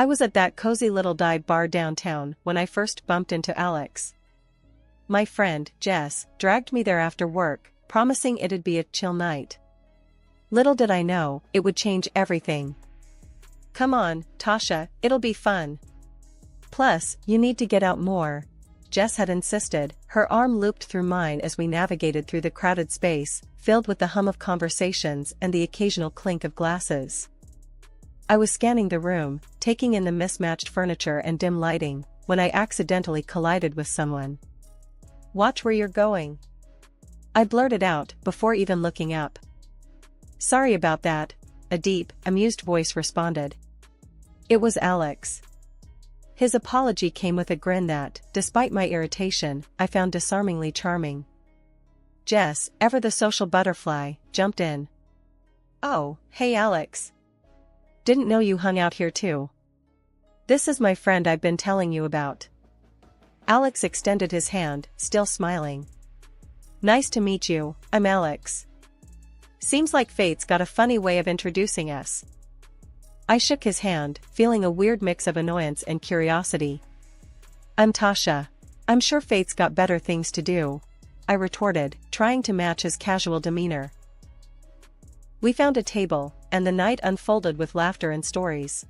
I was at that cozy little dive bar downtown when I first bumped into Alex. My friend, Jess, dragged me there after work, promising it'd be a chill night. Little did I know, it would change everything. "Come on, Tasha, it'll be fun. Plus, you need to get out more," Jess had insisted, her arm looped through mine as we navigated through the crowded space, filled with the hum of conversations and the occasional clink of glasses. I was scanning the room, taking in the mismatched furniture and dim lighting, when I accidentally collided with someone. "Watch where you're going," I blurted out, before even looking up. "Sorry about that," a deep, amused voice responded. It was Alex. His apology came with a grin that, despite my irritation, I found disarmingly charming. Jess, ever the social butterfly, jumped in. "Oh, hey Alex. Didn't know you hung out here too. This is my friend I've been telling you about." Alex extended his hand, still smiling. "Nice to meet you, I'm Alex. Seems like fate's got a funny way of introducing us." I shook his hand, feeling a weird mix of annoyance and curiosity. "I'm Tasha. I'm sure fate's got better things to do," I retorted, trying to match his casual demeanor. We found a table, and the night unfolded with laughter and stories.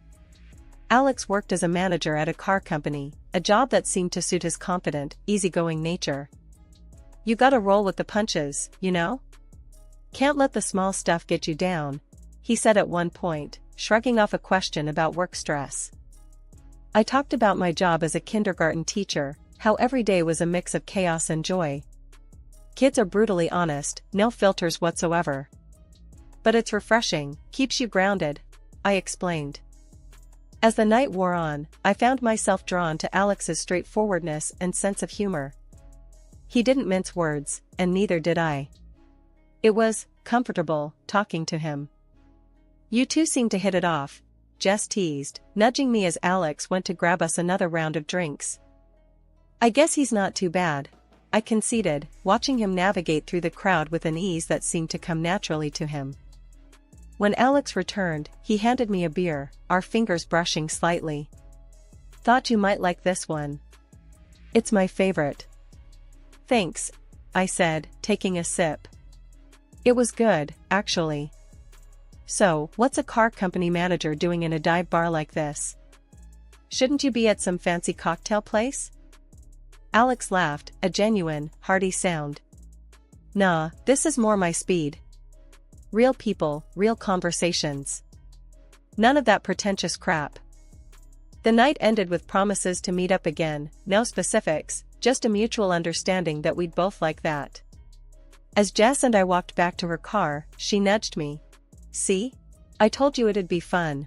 Alex worked as a manager at a car company, a job that seemed to suit his confident, easygoing nature. "You gotta roll with the punches, you know? Can't let the small stuff get you down," he said at one point, shrugging off a question about work stress. I talked about my job as a kindergarten teacher, how every day was a mix of chaos and joy. Kids are brutally honest, no filters whatsoever. But it's refreshing, keeps you grounded, I explained. As the night wore on, I found myself drawn to Alex's straightforwardness and sense of humor. He didn't mince words, and neither did I. It was comfortable talking to him. "You two seem to hit it off," Jess teased, nudging me as Alex went to grab us another round of drinks. "I guess he's not too bad," I conceded, watching him navigate through the crowd with an ease that seemed to come naturally to him. When Alex returned, he handed me a beer, our fingers brushing slightly. "Thought you might like this one. It's my favorite." "Thanks," I said, taking a sip. It was good, actually. "So, what's a car company manager doing in a dive bar like this? Shouldn't you be at some fancy cocktail place?" Alex laughed, a genuine, hearty sound. "Nah, this is more my speed. Real people, real conversations. None of that pretentious crap." The night ended with promises to meet up again, no specifics, just a mutual understanding that we'd both like that. As Jess and I walked back to her car, she nudged me. "See? I told you it'd be fun."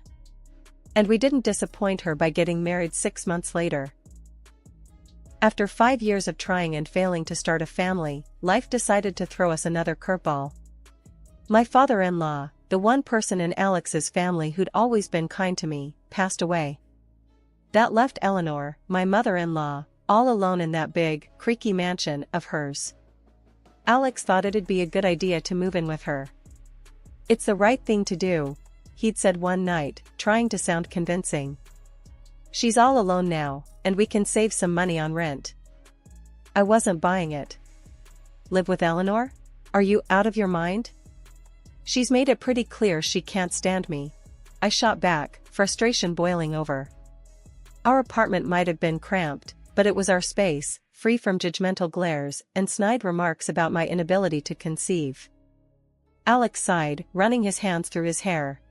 And we didn't disappoint her by getting married 6 months later. After 5 years of trying and failing to start a family, life decided to throw us another curveball. My father-in-law, the one person in Alex's family who'd always been kind to me, passed away. That left Eleanor, my mother-in-law, all alone in that big, creaky mansion of hers. Alex thought it'd be a good idea to move in with her. "It's the right thing to do," he'd said one night, trying to sound convincing. "She's all alone now, and we can save some money on rent." I wasn't buying it. "Live with Eleanor? Are you out of your mind? She's made it pretty clear she can't stand me," I shot back, frustration boiling over. Our apartment might have been cramped, but it was our space, free from judgmental glares and snide remarks about my inability to conceive. Alex sighed, running his hands through his hair.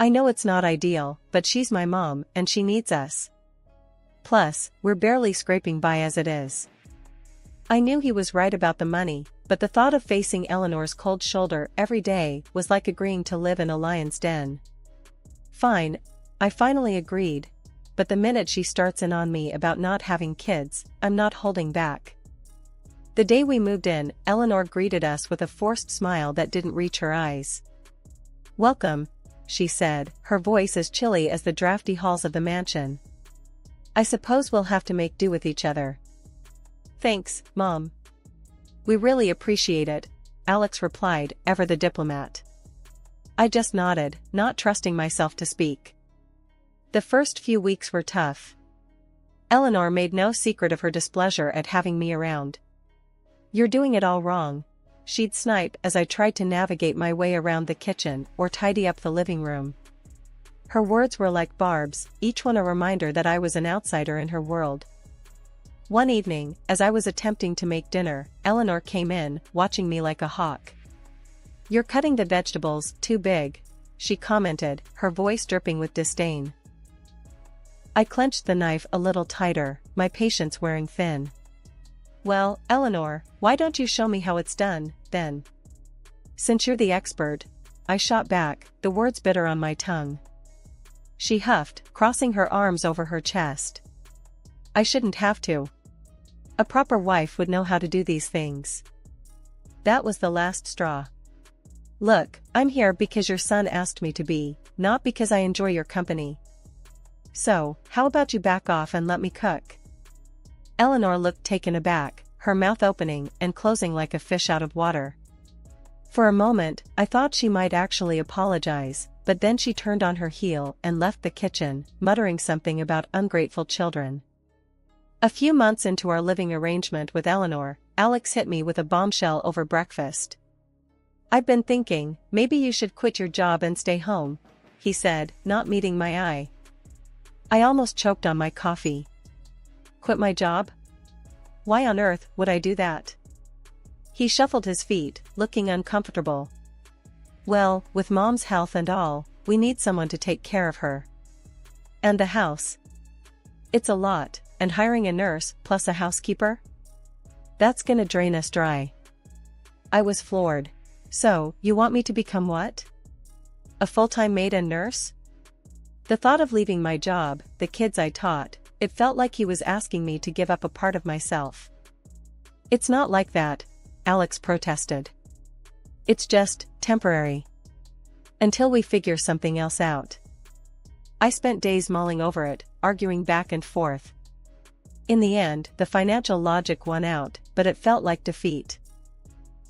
"I know it's not ideal, but she's my mom and she needs us. Plus, we're barely scraping by as it is." I knew he was right about the money, but the thought of facing Eleanor's cold shoulder every day was like agreeing to live in a lion's den. "Fine," I finally agreed, but the minute she starts in on me about not having kids, I'm not holding back. The day we moved in, Eleanor greeted us with a forced smile that didn't reach her eyes. "Welcome," she said, her voice as chilly as the drafty halls of the mansion. "I suppose we'll have to make do with each other." "Thanks, Mom. We really appreciate it," Alex replied, ever the diplomat. I just nodded, not trusting myself to speak. The first few weeks were tough. Eleanor made no secret of her displeasure at having me around. "You're doing it all wrong," she'd snipe as I tried to navigate my way around the kitchen or tidy up the living room. Her words were like barbs, each one a reminder that I was an outsider in her world. One evening, as I was attempting to make dinner, Eleanor came in, watching me like a hawk. "You're cutting the vegetables too big," she commented, her voice dripping with disdain. I clenched the knife a little tighter, my patience wearing thin. "Well, Eleanor, why don't you show me how it's done, then? Since you're the expert," I shot back, the words bitter on my tongue. She huffed, crossing her arms over her chest. "I shouldn't have to. A proper wife would know how to do these things." That was the last straw. "Look, I'm here because your son asked me to be, not because I enjoy your company. So, how about you back off and let me cook?" Eleanor looked taken aback, her mouth opening and closing like a fish out of water. For a moment, I thought she might actually apologize, but then she turned on her heel and left the kitchen, muttering something about ungrateful children. A few months into our living arrangement with Eleanor, Alex hit me with a bombshell over breakfast. "I've been thinking, maybe you should quit your job and stay home," he said, not meeting my eye. I almost choked on my coffee. Quit my job? Why on earth would I do that? He shuffled his feet, looking uncomfortable. "Well, with Mom's health and all, we need someone to take care of her. And the house. It's a lot, and hiring a nurse plus a housekeeper? That's gonna drain us dry." I was floored. "So, you want me to become what? A full-time maid and nurse?" The thought of leaving my job, the kids I taught, it felt like he was asking me to give up a part of myself. "It's not like that," Alex protested. "It's just temporary. Until we figure something else out." I spent days mulling over it, arguing back and forth. In the end, the financial logic won out, but it felt like defeat.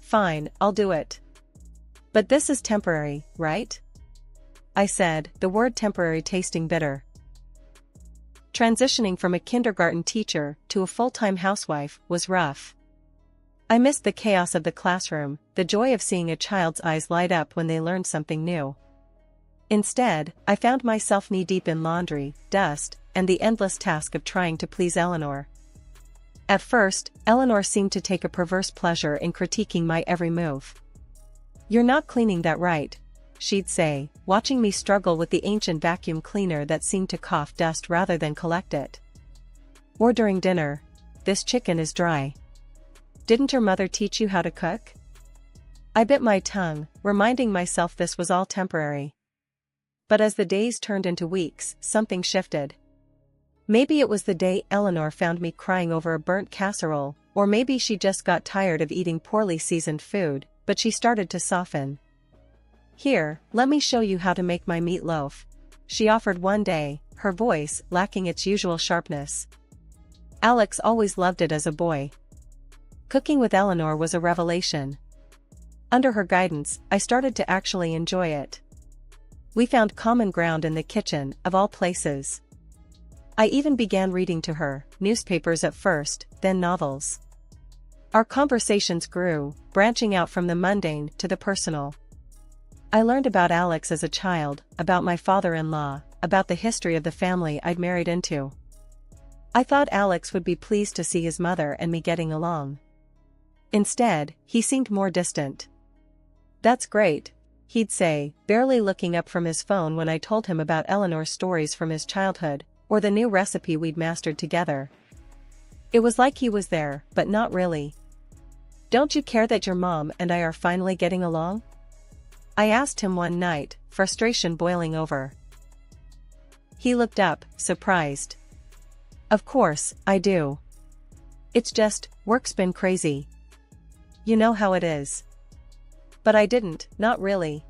"Fine, I'll do it. But this is temporary, right?" I said, the word temporary tasting bitter. Transitioning from a kindergarten teacher to a full-time housewife was rough. I missed the chaos of the classroom, the joy of seeing a child's eyes light up when they learned something new. Instead, I found myself knee-deep in laundry, dust, and the endless task of trying to please Eleanor. At first, Eleanor seemed to take a perverse pleasure in critiquing my every move. "You're not cleaning that right," she'd say, watching me struggle with the ancient vacuum cleaner that seemed to cough dust rather than collect it. Or during dinner, "This chicken is dry. Didn't your mother teach you how to cook?" I bit my tongue, reminding myself this was all temporary. But as the days turned into weeks, something shifted. Maybe it was the day Eleanor found me crying over a burnt casserole, or maybe she just got tired of eating poorly seasoned food, but she started to soften. "Here, let me show you how to make my meatloaf," she offered one day, her voice lacking its usual sharpness. Alex always loved it as a boy. Cooking with Eleanor was a revelation. Under her guidance, I started to actually enjoy it. We found common ground in the kitchen, of all places. I even began reading to her, newspapers at first, then novels. Our conversations grew, branching out from the mundane to the personal. I learned about Alex as a child, about my father-in-law, about the history of the family I'd married into. I thought Alex would be pleased to see his mother and me getting along. Instead, he seemed more distant. "That's great," he'd say, barely looking up from his phone when I told him about Eleanor's stories from his childhood, or the new recipe we'd mastered together. It was like he was there, but not really. "Don't you care that your mom and I are finally getting along?" I asked him one night, frustration boiling over. He looked up, surprised. "Of course, I do. It's just, work's been crazy. You know how it is." But I didn't, not really.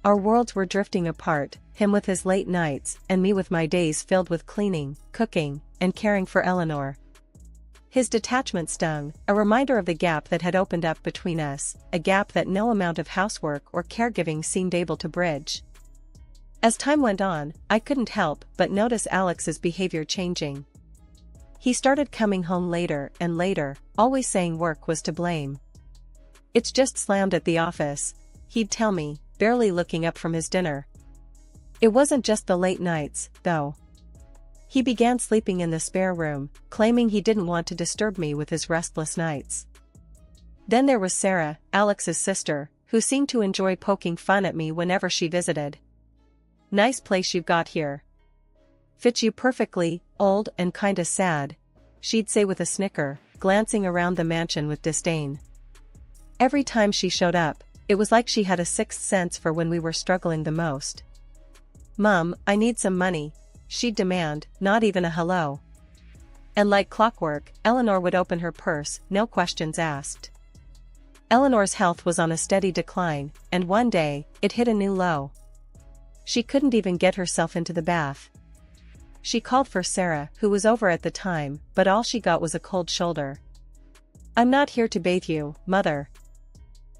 Our worlds were drifting apart, him with his late nights, and me with my days filled with cleaning, cooking, and caring for Eleanor. His detachment stung, a reminder of the gap that had opened up between us, a gap that no amount of housework or caregiving seemed able to bridge. As time went on, I couldn't help but notice Alex's behavior changing. He started coming home later and later, always saying work was to blame. "It's just slammed at the office," he'd tell me, barely looking up from his dinner. It wasn't just the late nights, though. He began sleeping in the spare room, claiming he didn't want to disturb me with his restless nights. Then there was Sarah, Alex's sister, who seemed to enjoy poking fun at me whenever she visited. "Nice place you've got here. Fits you perfectly, old and kinda sad," she'd say with a snicker, glancing around the mansion with disdain. Every time she showed up, it was like she had a sixth sense for when we were struggling the most. "Mum, I need some money," she'd demand, not even a hello. And like clockwork, Eleanor would open her purse, no questions asked. Eleanor's health was on a steady decline, and one day, it hit a new low. She couldn't even get herself into the bath. She called for Sarah, who was over at the time, but all she got was a cold shoulder. "I'm not here to bathe you, Mother."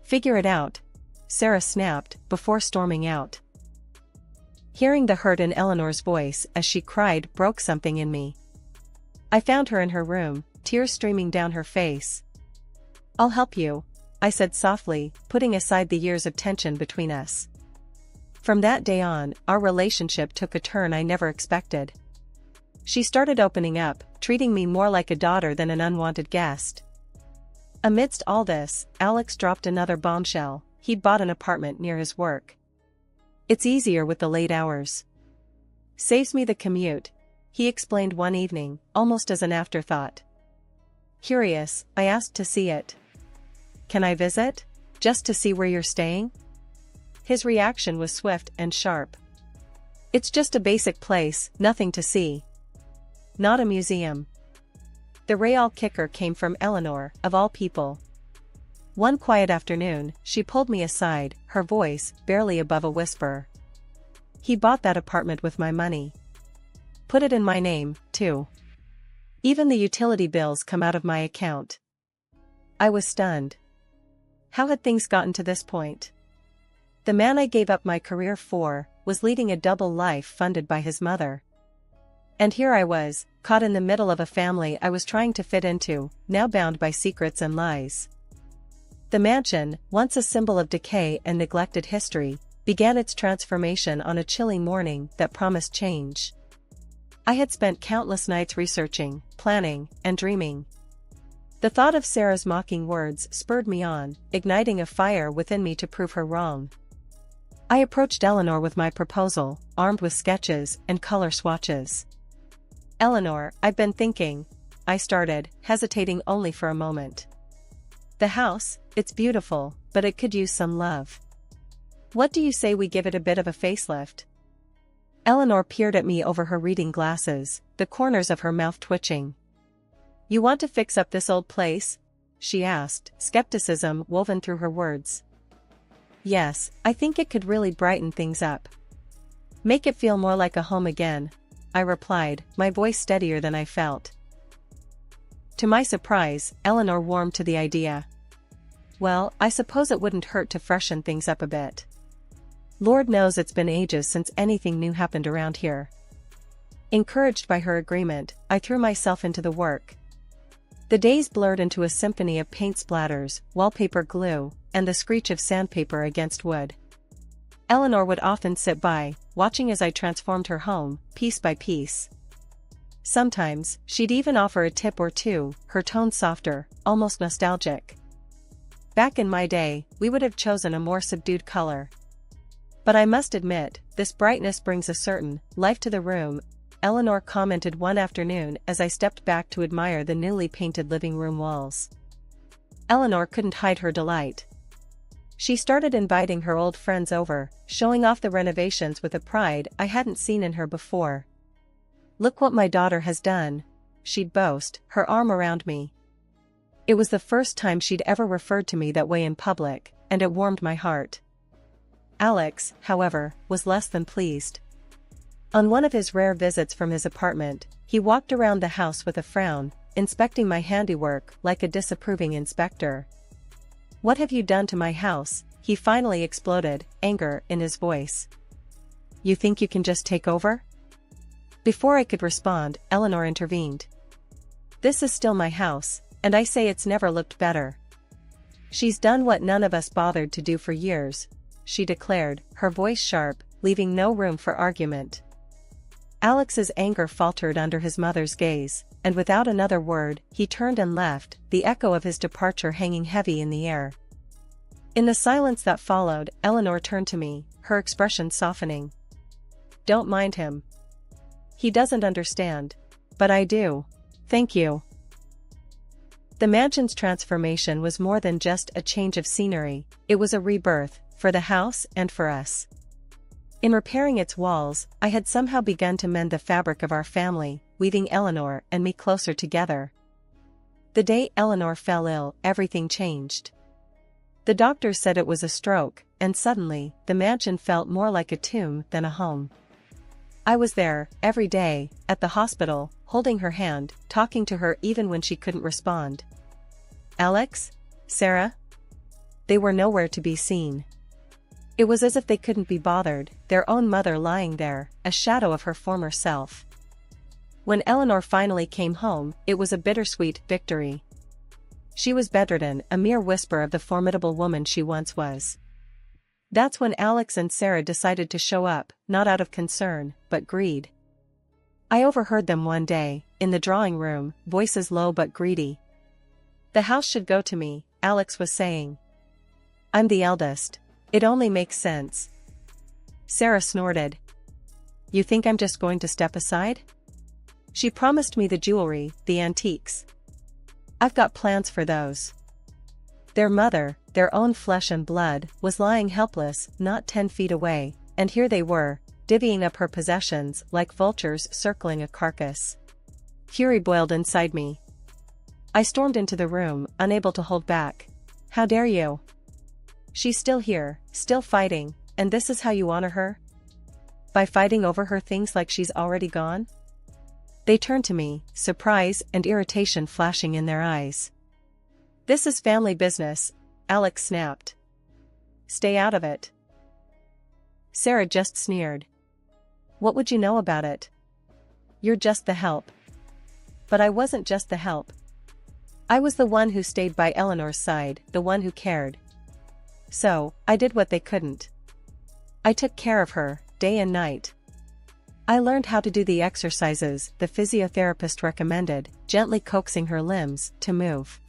"Figure it out," Sarah snapped, before storming out. Hearing the hurt in Eleanor's voice as she cried broke something in me. I found her in her room, tears streaming down her face. "I'll help you," I said softly, putting aside the years of tension between us. From that day on, our relationship took a turn I never expected. She started opening up, treating me more like a daughter than an unwanted guest. Amidst all this, Alex dropped another bombshell: he'd bought an apartment near his work. "It's easier with the late hours. Saves me the commute," he explained one evening, almost as an afterthought. Curious, I asked to see it. "Can I visit? Just to see where you're staying?" His reaction was swift and sharp. "It's just a basic place, nothing to see. Not a museum." The real kicker came from Eleanor, of all people. One quiet afternoon, she pulled me aside, her voice barely above a whisper. "He bought that apartment with my money. Put it in my name, too. Even the utility bills come out of my account." I was stunned. How had things gotten to this point? The man I gave up my career for was leading a double life funded by his mother. And here I was, caught in the middle of a family I was trying to fit into, now bound by secrets and lies. The mansion, once a symbol of decay and neglected history, began its transformation on a chilly morning that promised change. I had spent countless nights researching, planning, and dreaming. The thought of Sarah's mocking words spurred me on, igniting a fire within me to prove her wrong. I approached Eleanor with my proposal, armed with sketches and color swatches. "Eleanor, I've been thinking," I started, hesitating only for a moment. "The house, it's beautiful, but it could use some love. What do you say we give it a bit of a facelift?" Eleanor peered at me over her reading glasses, the corners of her mouth twitching. "You want to fix up this old place?" she asked, skepticism woven through her words. "Yes, I think it could really brighten things up. Make it feel more like a home again," I replied, my voice steadier than I felt. To my surprise, Eleanor warmed to the idea. "Well, I suppose it wouldn't hurt to freshen things up a bit. Lord knows it's been ages since anything new happened around here." Encouraged by her agreement, I threw myself into the work. The days blurred into a symphony of paint splatters, wallpaper glue, and the screech of sandpaper against wood. Eleanor would often sit by, watching as I transformed her home, piece by piece. Sometimes, she'd even offer a tip or two, her tone softer, almost nostalgic. Back in my day, we would have chosen a more subdued color. "But I must admit, this brightness brings a certain life to the room," Eleanor commented one afternoon as I stepped back to admire the newly painted living room walls. Eleanor couldn't hide her delight. She started inviting her old friends over, showing off the renovations with a pride I hadn't seen in her before. "Look what my daughter has done," she'd boast, her arm around me. It was the first time she'd ever referred to me that way in public, and it warmed my heart. Alex, however, was less than pleased. On one of his rare visits from his apartment, he walked around the house with a frown, inspecting my handiwork like a disapproving inspector. "What have you done to my house?" he finally exploded, anger in his voice. You think you can just take over? Before I could respond, Eleanor intervened. This is still my house, and I say it's never looked better. She's done what none of us bothered to do for years, she declared, her voice sharp, leaving no room for argument. Alex's anger faltered under his mother's gaze, and without another word, he turned and left, the echo of his departure hanging heavy in the air. In the silence that followed, Eleanor turned to me, her expression softening. Don't mind him. He doesn't understand. But I do. Thank you. The mansion's transformation was more than just a change of scenery, it was a rebirth, for the house and for us. In repairing its walls, I had somehow begun to mend the fabric of our family, weaving Eleanor and me closer together. The day Eleanor fell ill, everything changed. The doctors said it was a stroke, and suddenly, the mansion felt more like a tomb than a home. I was there, every day, at the hospital, holding her hand, talking to her even when she couldn't respond. Alex? Sarah? They were nowhere to be seen. It was as if they couldn't be bothered, their own mother lying there, a shadow of her former self. When Eleanor finally came home, it was a bittersweet victory. She was bedridden, a mere whisper of the formidable woman she once was. That's when Alex and Sarah decided to show up, not out of concern, but greed. I overheard them one day, in the drawing room, voices low but greedy. The house should go to me, Alex was saying. I'm the eldest. It only makes sense. Sarah snorted. You think I'm just going to step aside? She promised me the jewelry, the antiques. I've got plans for those. Their mother, their own flesh and blood, was lying helpless, not 10 feet away, and here they were, divvying up her possessions like vultures circling a carcass. Fury boiled inside me. I stormed into the room, unable to hold back. How dare you? She's still here, still fighting, and this is how you honor her? By fighting over her things like she's already gone? They turned to me, surprise and irritation flashing in their eyes. This is family business, Alex snapped. Stay out of it. Sarah just sneered. What would you know about it? You're just the help. But I wasn't just the help. I was the one who stayed by Eleanor's side, the one who cared. So, I did what they couldn't. I took care of her, day and night. I learned how to do the exercises the physiotherapist recommended, gently coaxing her limbs to move.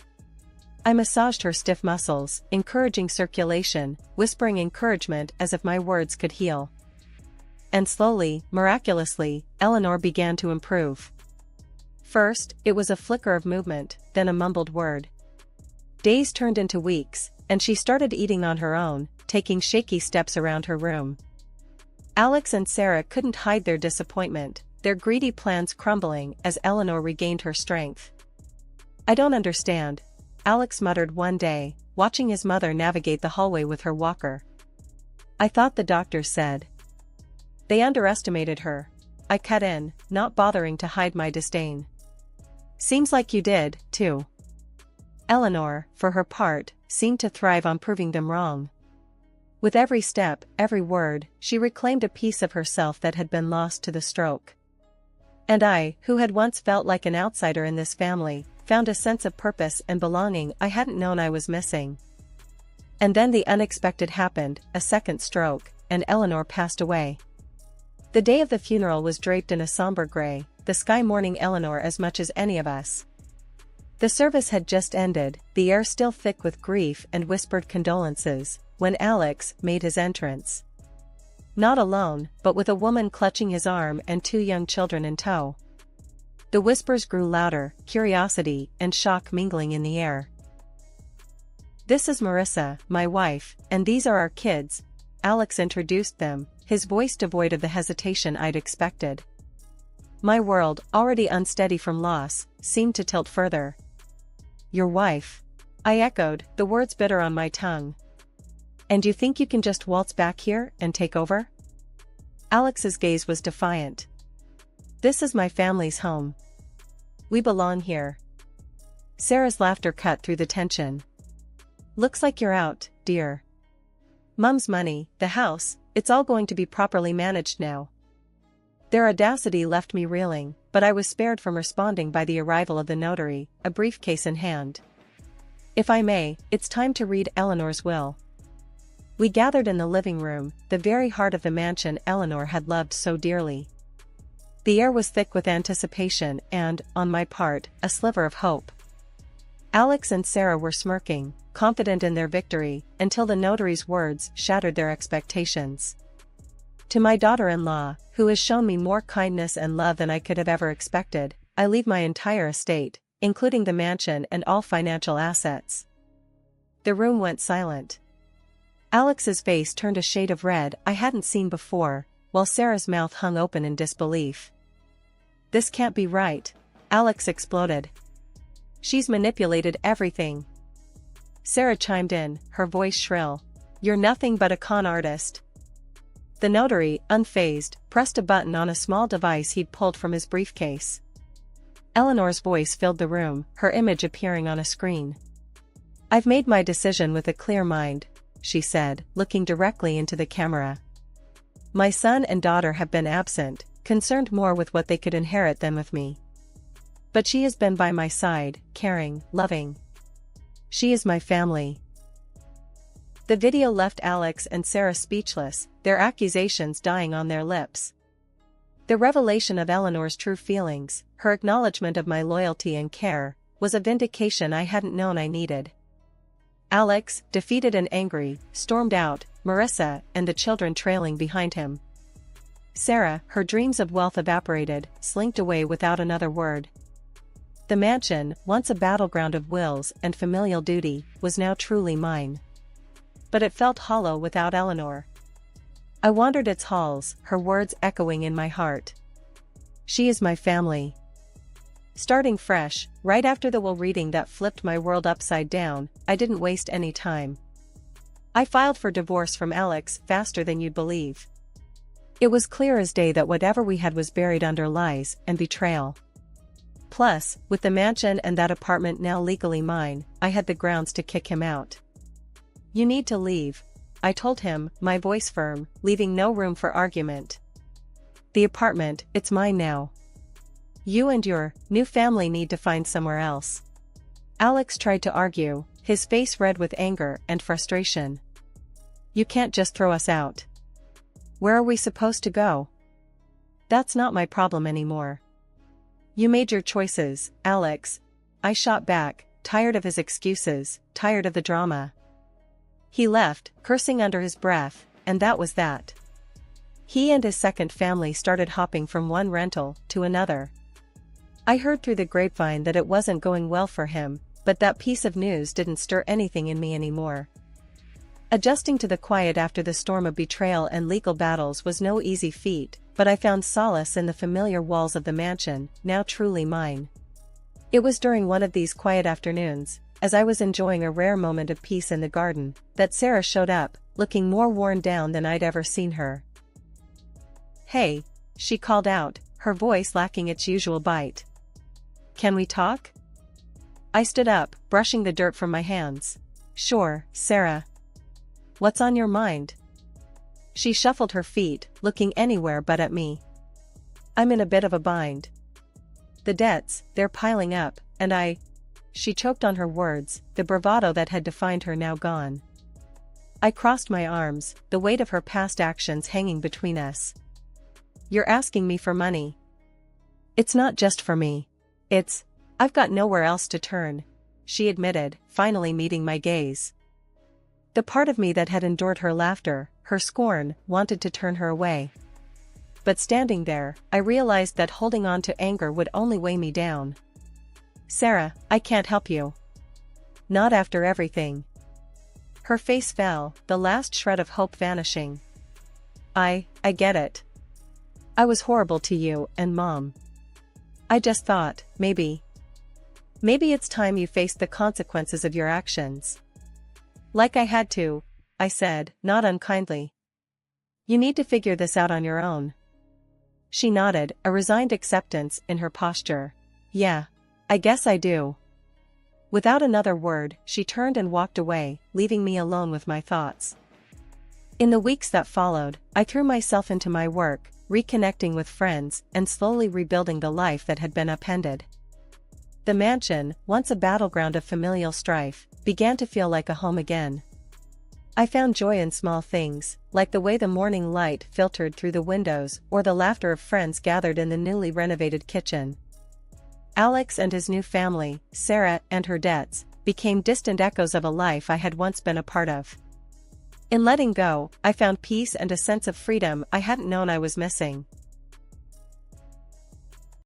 I massaged her stiff muscles, encouraging circulation, whispering encouragement as if my words could heal. And slowly, miraculously, Eleanor began to improve. First, it was a flicker of movement, then a mumbled word. Days turned into weeks, and she started eating on her own, taking shaky steps around her room. Alex and Sarah couldn't hide their disappointment, their greedy plans crumbling as Eleanor regained her strength. I don't understand, Alex muttered one day, watching his mother navigate the hallway with her walker. I thought the doctors said. They underestimated her. I cut in, not bothering to hide my disdain. Seems like you did, too. Eleanor, for her part, seemed to thrive on proving them wrong. With every step, every word, she reclaimed a piece of herself that had been lost to the stroke. And I, who had once felt like an outsider in this family, found a sense of purpose and belonging I hadn't known I was missing. And then the unexpected happened, a second stroke, and Eleanor passed away. The day of the funeral was draped in a somber gray, the sky mourning Eleanor as much as any of us. The service had just ended, the air still thick with grief and whispered condolences, when Alex made his entrance. Not alone, but with a woman clutching his arm and 2 young children in tow. The whispers grew louder, curiosity and shock mingling in the air. This is Marissa, my wife, and these are our kids, Alex introduced them, his voice devoid of the hesitation I'd expected. My world, already unsteady from loss, seemed to tilt further. Your wife? I echoed, the words bitter on my tongue. And you think you can just waltz back here and take over? Alex's gaze was defiant. This is my family's home. We belong here. Sarah's laughter cut through the tension. Looks like you're out, dear. Mum's money, the house, it's all going to be properly managed now. Their audacity left me reeling, but I was spared from responding by the arrival of the notary, a briefcase in hand. If I may, it's time to read Eleanor's will. We gathered in the living room, the very heart of the mansion Eleanor had loved so dearly. The air was thick with anticipation and, on my part, a sliver of hope. Alex and Sarah were smirking, confident in their victory, until the notary's words shattered their expectations. To my daughter-in-law, who has shown me more kindness and love than I could have ever expected, I leave my entire estate, including the mansion and all financial assets. The room went silent. Alex's face turned a shade of red I hadn't seen before, while Sarah's mouth hung open in disbelief. "This can't be right," Alex exploded. "She's manipulated everything." Sarah chimed in, her voice shrill. "You're nothing but a con artist." The notary, unfazed, pressed a button on a small device he'd pulled from his briefcase. Eleanor's voice filled the room, her image appearing on a screen. "I've made my decision with a clear mind," she said, looking directly into the camera. "My son and daughter have been absent, concerned more with what they could inherit than with me. But she has been by my side, caring, loving. She is my family." The video left Alex and Sarah speechless, their accusations dying on their lips. The revelation of Eleanor's true feelings, her acknowledgement of my loyalty and care, was a vindication I hadn't known I needed. Alex, defeated and angry, stormed out, Marissa and the children trailing behind him. Sarah, her dreams of wealth evaporated, slinked away without another word. The mansion, once a battleground of wills and familial duty, was now truly mine. But it felt hollow without Eleanor. I wandered its halls, her words echoing in my heart. She is my family. Starting fresh, right after the will reading that flipped my world upside down, I didn't waste any time. I filed for divorce from Alex faster than you'd believe. It was clear as day that whatever we had was buried under lies and betrayal. Plus, with the mansion and that apartment now legally mine, I had the grounds to kick him out. "You need to leave," I told him, my voice firm, leaving no room for argument. "The apartment, it's mine now. You and your new family need to find somewhere else." Alex tried to argue, his face red with anger and frustration. "You can't just throw us out. Where are we supposed to go?" "That's not my problem anymore." "You made your choices, Alex," I shot back, tired of his excuses, tired of the drama. He left, cursing under his breath, and that was that. He and his second family started hopping from one rental to another. I heard through the grapevine that it wasn't going well for him, but that piece of news didn't stir anything in me anymore. Adjusting to the quiet after the storm of betrayal and legal battles was no easy feat, but I found solace in the familiar walls of the mansion, now truly mine. It was during one of these quiet afternoons, as I was enjoying a rare moment of peace in the garden, that Sarah showed up, looking more worn down than I'd ever seen her. "Hey," she called out, her voice lacking its usual bite. "Can we talk?" I stood up, brushing the dirt from my hands. "Sure, Sarah. What's on your mind?" She shuffled her feet, looking anywhere but at me. "I'm in a bit of a bind. The debts, they're piling up, and She choked on her words, the bravado that had defined her now gone. I crossed my arms, the weight of her past actions hanging between us. "You're asking me for money." "It's not just for me. I've got nowhere else to turn," she admitted, finally meeting my gaze. The part of me that had endured her laughter, her scorn, wanted to turn her away. But standing there, I realized that holding on to anger would only weigh me down. "Sarah, I can't help you. Not after everything." Her face fell, the last shred of hope vanishing. I get it. I was horrible to you and Mom. I just thought, maybe it's time you faced the consequences of your actions." "Like I had to," I said, not unkindly. "You need to figure this out on your own." She nodded, a resigned acceptance in her posture. "Yeah, I guess I do." Without another word, she turned and walked away, leaving me alone with my thoughts. In the weeks that followed, I threw myself into my work, reconnecting with friends, and slowly rebuilding the life that had been upended. The mansion, once a battleground of familial strife, began to feel like a home again. I found joy in small things, like the way the morning light filtered through the windows or the laughter of friends gathered in the newly renovated kitchen. Alex and his new family, Sarah and her debts, became distant echoes of a life I had once been a part of. In letting go, I found peace and a sense of freedom I hadn't known I was missing.